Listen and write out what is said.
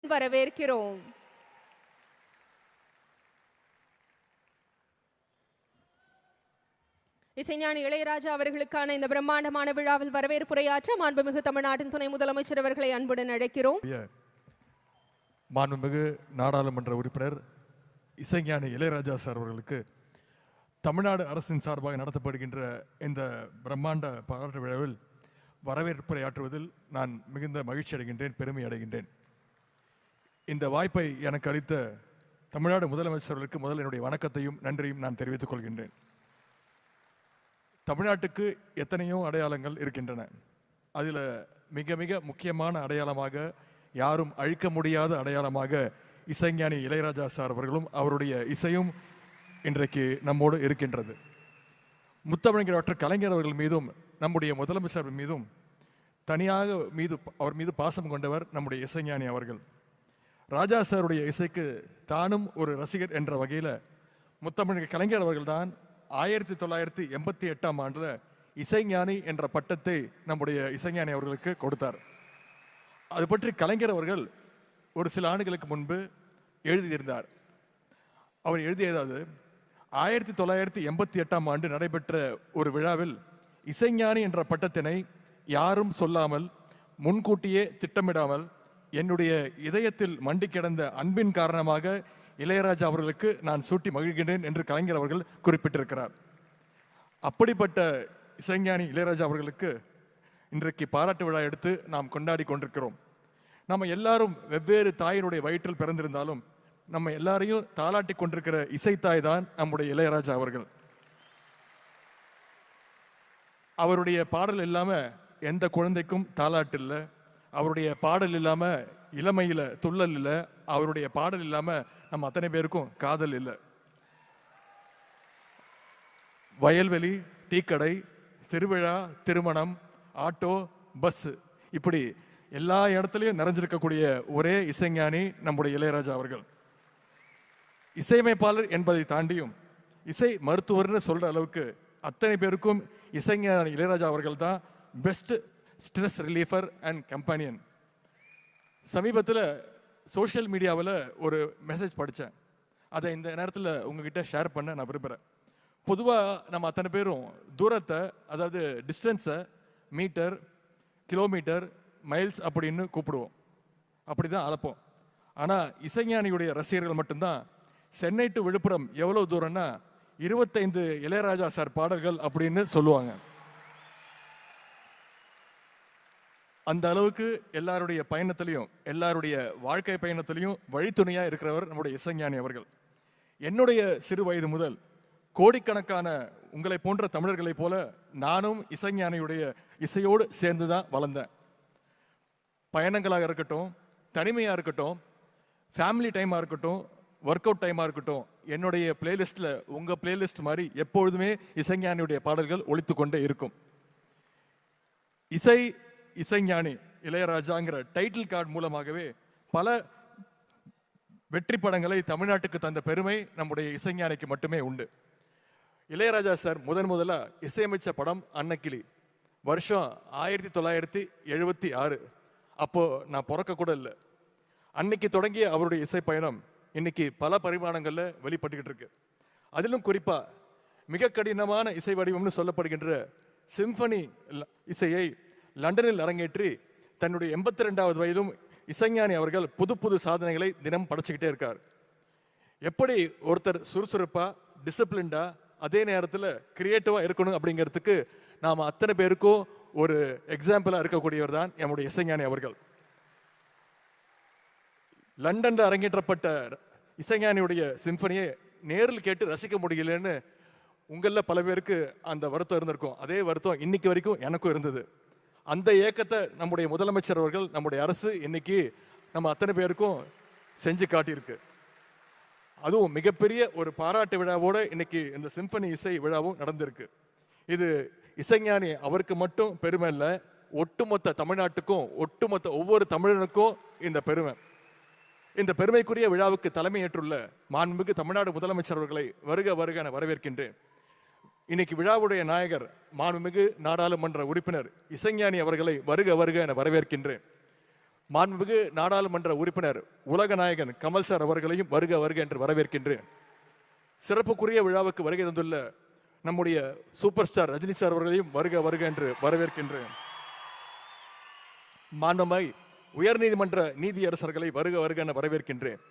வரவேற்கிறோம். இசைஞானி இளையராஜா அவர்களுக்கான இந்த பிரம்மாண்டமான விழாவில் வரவேற்புரையாற்ற மாண்புமிகு தமிழ்நாட்டின் துணை முதலமைச்சர் அவர்களை அன்புடன் அழைக்கிறோம். மாண்புமிகு நாடாளுமன்ற உறுப்பினர் இசைஞானி இளையராஜா சார் அவர்களுக்கு தமிழ்நாடு அரசின் சார்பாக நடத்தப்படுகின்ற இந்த பிரம்மாண்ட பாராட்டு விழாவில் வரவேற்புரையாற்றுவதில் நான் மிகுந்த மகிழ்ச்சி அடைகின்றேன், பெருமை அடைகின்றேன். இந்த வாய்ப்பை எனக்கு அளித்த தமிழ்நாடு முதலமைச்சர்களுக்கு முதல் என்னுடைய வணக்கத்தையும் நன்றியும் நான் தெரிவித்துக் கொள்கின்றேன். தமிழ்நாட்டுக்கு எத்தனையோ அடையாளங்கள் இருக்கின்றன. அதில் மிக மிக முக்கியமான அடையாளமாக, யாரும் அழிக்க முடியாத அடையாளமாக இசைஞானி இளையராஜா சார் அவர்களும் அவருடைய இசையும் இன்றைக்கு நம்மோடு இருக்கின்றது. முத்தமிழர் டாக்டர் கலைஞர் அவர்கள் மீதும் நம்முடைய முதலமைச்சர் மீதும் தனியாக அவர் மீது பாசம் கொண்டவர் நம்முடைய இசைஞானி அவர்கள். ராஜா சாருடைய இசைக்கு தானும் ஒரு ரசிகர் என்ற வகையில் முத்தமிழர் கலைஞர் அவர்கள்தான் 1988ஆம் ஆண்டுல இசைஞானி என்ற பட்டத்தை நம்முடைய இசைஞானி அவர்களுக்கு கொடுத்தார். அது பற்றி கலைஞர் அவர்கள் ஒரு சில ஆண்டுகளுக்கு முன்பு எழுதியிருந்தார். அவர் எழுதியதாவது, 1988ஆம் ஆண்டு நடைபெற்ற ஒரு விழாவில் இசைஞானி என்ற பட்டத்தினை யாரும் சொல்லாமல், முன்கூட்டியே திட்டமிடாமல், என்னுடைய இதயத்தில் மண்டி கிடந்த அன்பின் காரணமாக இளையராஜா அவர்களுக்கு நான் சூட்டி மகிழ்கின்றேன் என்று கலைஞர் அவர்கள் குறிப்பிட்டிருக்கிறார். அப்படிப்பட்ட இசைஞானி இளையராஜா அவர்களுக்கு இன்றைக்கு பாராட்டு விழா எடுத்து நாம் கொண்டாடி கொண்டிருக்கிறோம். நம்ம எல்லாரும் வெவ்வேறு தாயினுடைய வயிற்றில் பிறந்திருந்தாலும் நம்ம எல்லாரையும் தாளாட்டி கொண்டிருக்கிற இசைத்தாய் தான் நம்முடைய இளையராஜா அவர்கள். அவருடைய பாடல் இல்லாம எந்த குழந்தைக்கும் தாளாட்டு இல்லை, அவருடைய பாடல் இல்லாம இளமையில துள்ளல் இல்லை, அவருடைய பாடல் இல்லாம நம்ம அத்தனை பேருக்கும் காதல் இல்லை. வயல்வெளி, டீக்கடை, திருவிழா, திருமணம், ஆட்டோ, பஸ், இப்படி எல்லா இடத்துலையும் நிறைஞ்சிருக்கக்கூடிய ஒரே இசைஞானி நம்முடைய இளையராஜா அவர்கள். இசையமைப்பாளர் என்பதை தாண்டியும் இசை மருத்துவர்னு சொல்ற அளவுக்கு அத்தனை பேருக்கும் இசைஞானி இளையராஜா அவர்கள் தான் பெஸ்ட் ஸ்ட்ரெஸ் ரிலீஃபர் அண்ட் கம்பெனியன். சமீபத்தில் சோஷியல் மீடியாவில் ஒரு மெசேஜ் படித்தேன். அதை இந்த நேரத்தில் உங்ககிட்ட ஷேர் பண்ண நான் விரும்புகிறேன். பொதுவாக நம்ம அத்தனை பேரும் தூரத்தை, அதாவது டிஸ்டன்ஸை மீட்டர், கிலோமீட்டர், மைல்ஸ் அப்படின்னு கூப்பிடுவோம், அப்படி தான் அளப்போம். ஆனால் இசைஞானியுடைய ரசிகர்கள் மட்டும்தான் சென்னை டு விழுப்புரம் எவ்வளோ தூரம்னா 25 இளையராஜா சார் பாடல்கள் அப்படின்னு சொல்லுவாங்க. அந்த அளவுக்கு எல்லாருடைய பயணத்திலையும், எல்லாருடைய வாழ்க்கை பயணத்திலையும் வழித்துணையா இருக்கிறவர் நம்முடைய இசைஞானி அவர்கள். என்னுடைய சிறு வயது முதல் கோடிக்கணக்கான உங்களை போன்ற தமிழர்களை போல நானும் இசைஞானியுடைய இசையோடு சேர்ந்துதான் வளர்ந்தேன். பயணங்களாக இருக்கட்டும், தனிமையா இருக்கட்டும், ஃபேமிலி டைமா இருக்கட்டும், ஒர்க் அவுட் டைமா இருக்கட்டும், என்னுடைய பிளேலிஸ்ட்ல உங்க பிளேலிஸ்ட் மாதிரி எப்பொழுதுமே இசைஞானியுடைய பாடல்கள் ஒலித்து கொண்டே இருக்கும். இசைஞானி இளையராஜாங்கிற டைட்டில் கார்டு மூலமாகவே பல வெற்றி படங்களை தமிழ்நாட்டுக்கு தந்த பெருமை நம்முடைய இசைஞானிக்கு மட்டுமே உண்டு. இளையராஜா சார் முதலா இசையமைச்ச படம் அன்னக்கிளி. வருஷம் 1976. அப்போ நான் பிறக்க கூட இல்லை. அன்னைக்கு தொடங்கிய அவருடைய இசை பயணம் இன்னைக்கு பல பரிமாணங்கள்ல வெளிப்பட்டுக்கிட்டு இருக்கு. அதிலும் குறிப்பா மிக கடினமான இசை வடிவம்னு சொல்லப்படுகின்ற சிம்பனி இசையை லண்டனில் அரங்கேற்றி தன்னுடைய 82வது வயதிலும் இசைஞானி அவர்கள் புது புது சாதனைகளை தினம் படைச்சுக்கிட்டே இருக்கார். எப்படி ஒருத்தர் சுறுசுறுப்பா, டிசிப்ளின்டா, அதே நேரத்தில் கிரியேட்டிவா இருக்கணும் அப்படிங்கிறதுக்கு நாம அத்தனை பேருக்கும் ஒரு எக்ஸாம்பிளா இருக்கக்கூடியவர் தான் நம்முடைய இசைஞானி அவர்கள். லண்டன்ல அரங்கேற்றப்பட்ட இசைஞானியுடைய சிம்பனியை நேரில் கேட்டு ரசிக்க முடியலன்னு உங்களில் பல பேருக்கு அந்த வருத்தம் இருந்திருக்கும். அதே வருத்தம் இன்னைக்கு வரைக்கும் எனக்கும் இருந்தது. அந்த ஏக்கத்தை நம்முடைய முதலமைச்சர் அவர்கள், நம்முடைய அரசு இன்னைக்கு நம்ம அத்தனை பேருக்கும் செஞ்சு காட்டியிருக்கு. அதுவும் மிகப்பெரிய ஒரு பாராட்டு விழாவோட இன்னைக்கு இந்த சிம்பனி இசை விழாவும் நடந்திருக்கு. இது இசைஞானி அவருக்கு மட்டும் பெருமை இல்லை, ஒட்டுமொத்த தமிழ்நாட்டுக்கும், ஒட்டுமொத்த ஒவ்வொரு தமிழனுக்கும் இந்த பெருமை. இந்த பெருமைக்குரிய விழாவுக்கு தலைமையேற்றுள்ள மாண்புமிகு தமிழ்நாடு முதலமைச்சர் அவர்களை வருக வருக என வரவேற்கின்றேன். இன்னைக்கு விழாவுடைய நாயகர் மாண்புமிகு நாடாளுமன்ற உறுப்பினர் இசைஞானி அவர்களை வருக வருக என வரவேற்கின்றேன். மாண்புமிகு நாடாளுமன்ற உறுப்பினர் உலகநாயகன் கமல் சார் அவர்களையும் வருக வருக என்று வரவேற்கின்றேன். சிறப்புக்குரிய விழாவுக்கு வருகை தந்துள்ள நம்முடைய சூப்பர் ஸ்டார் ரஜினி சார் அவர்களையும் வருக வருக என்று வரவேற்கின்றேன். மாண்புமிகு உயர்நீதிமன்ற நீதியரசர்களை வருக வருக என வரவேற்கின்றேன்.